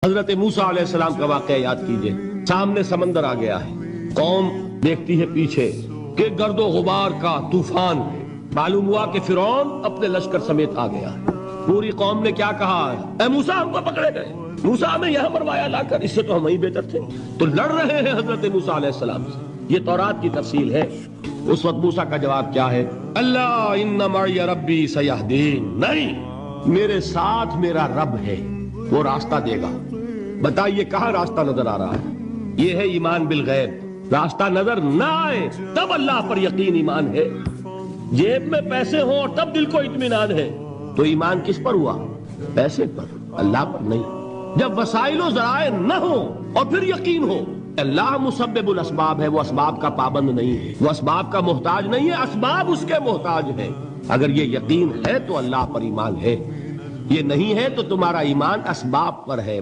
हजरत मूसा अलैहिस्सलाम का वाकया याद कीजिए। सामने समंदर आ गया है, कौम देखती है पीछे कि गर्दो गुबार का तूफान है। मालूम हुआ कि फिरौन अपने लश्कर समेत आ गया है। पूरी कौम ने क्या कहा, ऐ मूसा हमको पकड़े गए, मूसा हमें यहां मरवाया लाकर, इससे तो हम ही बेहतर थे। तो लड़ रहे हैं हजरत मूसा अलैहिस्सलाम से। ये तौरात की तफसील है। उस वक्त मूसा का जवाब क्या है, अल्लाह इन्ना मई रब्बी सयहदीन, नहीं, मेरे साथ मेरा रब है, वो रास्ता देगा। बताइए कहां रास्ता नजर आ रहा है? ये है ईमान बिल गैब। रास्ता नजर ना आए तब अल्लाह पर यकीन ईमान है। जेब में पैसे हो और तब दिल को इत्मीनान है, तो ईमान किस पर हुआ? पैसे पर, अल्लाह पर नहीं। जब वसाइलो जराए न हो और फिर यकीन हो, अल्लाह मुसब्बिबुल अस्बाब है, वो असबाब का पाबंद नहीं है, वो असबाब का मोहताज नहीं है, असबाब उसके मोहताज है। अगर ये यकीन है तो अल्लाह पर ईमान है, ये नहीं है तो तुम्हारा ईमान असबाब पर है।